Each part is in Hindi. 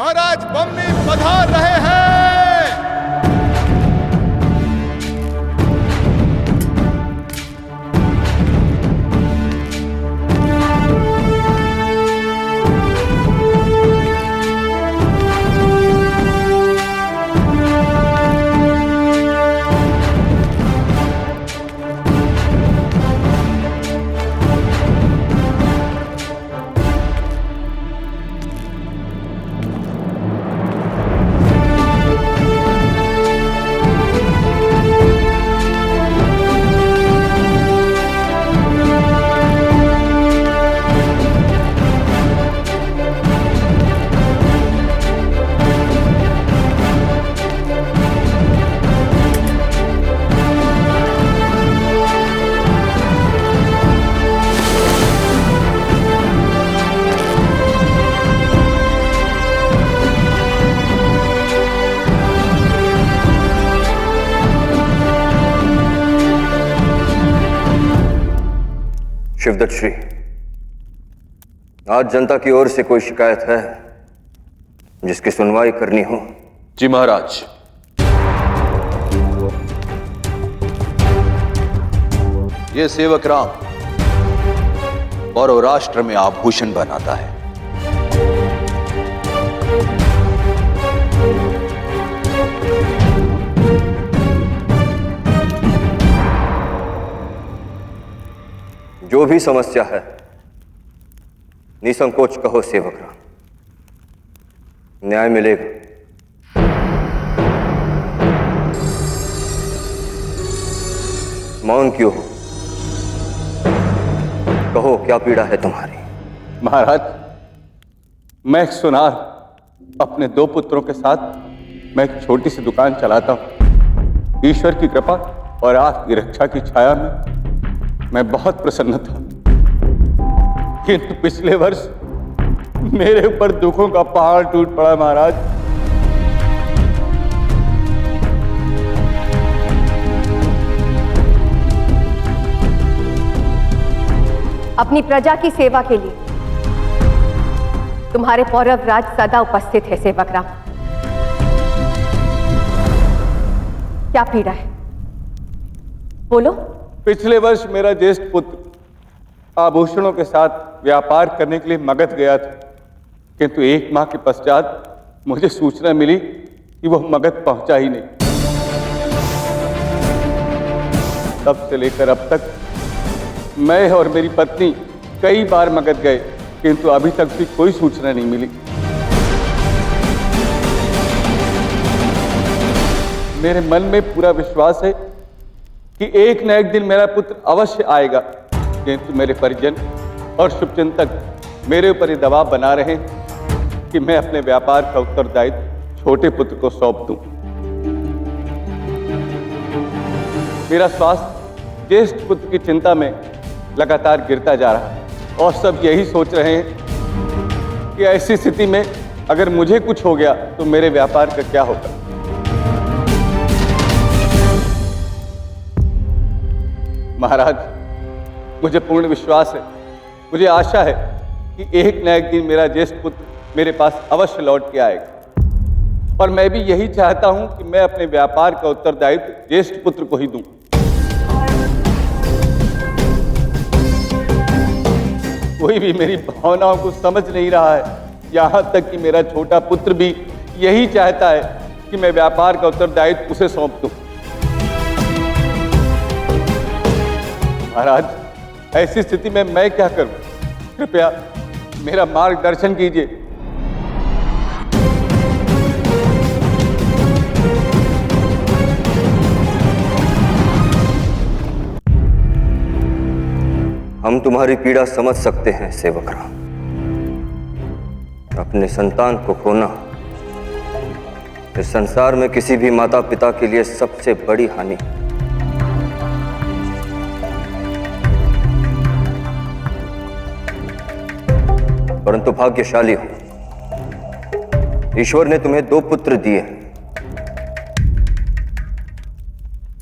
महाराज बम्मी पधार रहे हैं। शिवदत्त श्री, आज जनता की ओर से कोई शिकायत है जिसकी सुनवाई करनी हो? जी महाराज। ये सेवक राम और राष्ट्र में आभूषण बनाता है। जो भी समस्या है निसंकोच कहो सेवक राम, न्याय मिलेगा। मौन क्यों हो? कहो क्या पीड़ा है तुम्हारी? महाराज, मैं एक सुनार अपने 2 पुत्रों के साथ मैं एक छोटी सी दुकान चलाता हूं। ईश्वर की कृपा और आपकी रक्षा की छाया में मैं बहुत प्रसन्न था, किंतु पिछले वर्ष मेरे ऊपर दुखों का पहाड़ टूट पड़ा महाराज। अपनी प्रजा की सेवा के लिए तुम्हारे पौरवराज सदा उपस्थित है सेवक राम। क्या पीड़ा है, बोलो। पिछले वर्ष मेरा ज्येष्ठ पुत्र आभूषणों के साथ व्यापार करने के लिए मगध गया था, किंतु 1 माह के पश्चात मुझे सूचना मिली कि वह मगध पहुंचा ही नहीं। तब से लेकर अब तक मैं और मेरी पत्नी कई बार मगध गए, किंतु अभी तक भी कोई सूचना नहीं मिली। मेरे मन में पूरा विश्वास है कि एक न एक दिन मेरा पुत्र अवश्य आएगा, किंतु मेरे परिजन और शुभचिंतक मेरे ऊपर ये दबाव बना रहे हैं कि मैं अपने व्यापार का उत्तरदायित्व छोटे पुत्र को सौंप दूं। मेरा स्वास्थ्य ज्येष्ठ पुत्र की चिंता में लगातार गिरता जा रहा है और सब यही सोच रहे हैं कि ऐसी स्थिति में अगर मुझे कुछ हो गया तो मेरे व्यापार का क्या होगा। महाराज, मुझे पूर्ण विश्वास है, मुझे आशा है कि एक न एक दिन मेरा ज्येष्ठ पुत्र मेरे पास अवश्य लौट के आएगा, और मैं भी यही चाहता हूं कि मैं अपने व्यापार का उत्तरदायित्व ज्येष्ठ पुत्र को ही दूं। कोई भी मेरी भावनाओं को समझ नहीं रहा है, यहां तक कि मेरा छोटा पुत्र भी यही चाहता है कि मैं व्यापार का उत्तरदायित्व उसे सौंप दूं। महाराज, ऐसी स्थिति में मैं क्या करूं? कृपया मेरा मार्गदर्शन कीजिए। हम तुम्हारी पीड़ा समझ सकते हैं सेवक राम। अपने संतान को खोना इस संसार में किसी भी माता पिता के लिए सबसे बड़ी हानि है। परंतु भाग्यशाली हो, ईश्वर ने तुम्हें 2 पुत्र दिए।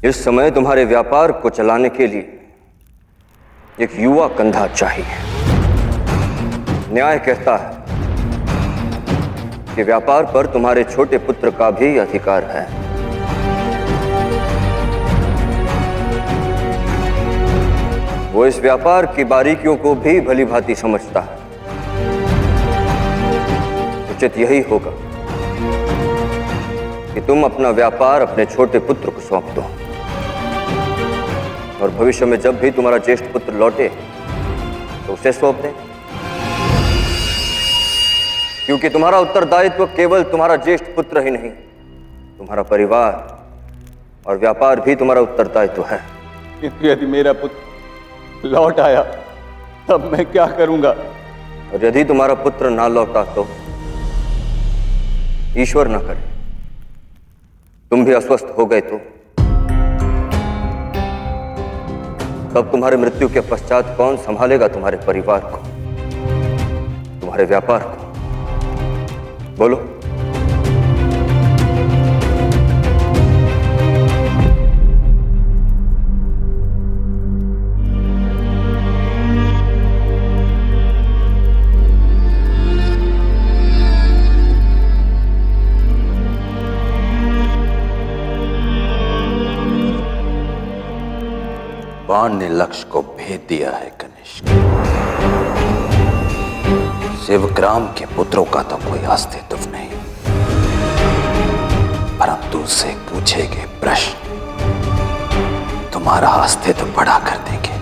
इस समय तुम्हारे व्यापार को चलाने के लिए एक युवा कंधा चाहिए। न्याय कहता है कि व्यापार पर तुम्हारे छोटे पुत्र का भी अधिकार है। वो इस व्यापार की बारीकियों को भी भली भांति समझता है। उचित यही होगा कि तुम अपना व्यापार अपने छोटे पुत्र को सौंप दो, और भविष्य में जब भी तुम्हारा ज्येष्ठ पुत्र लौटे तो उसे सौंप दें, क्योंकि तुम्हारा उत्तरदायित्व केवल तुम्हारा ज्येष्ठ पुत्र ही नहीं, तुम्हारा परिवार और व्यापार भी तुम्हारा उत्तरदायित्व है। किंतु यदि मेरा पुत्र लौट आया तब मैं क्या करूंगा? और यदि तुम्हारा पुत्र ना लौटा तो ईश्वर ना करे तुम भी अस्वस्थ हो गए तो तब तुम्हारे मृत्यु के पश्चात कौन संभालेगा तुम्हारे परिवार को, तुम्हारे व्यापार को? बोलो। बाण ने लक्ष्य को भेद दिया है कनिष्क। शिवग्राम के पुत्रों का तो कोई अस्तित्व नहीं, परंतु उससे पूछे गए प्रश्न तुम्हारा अस्तित्व बढ़ा कर देंगे।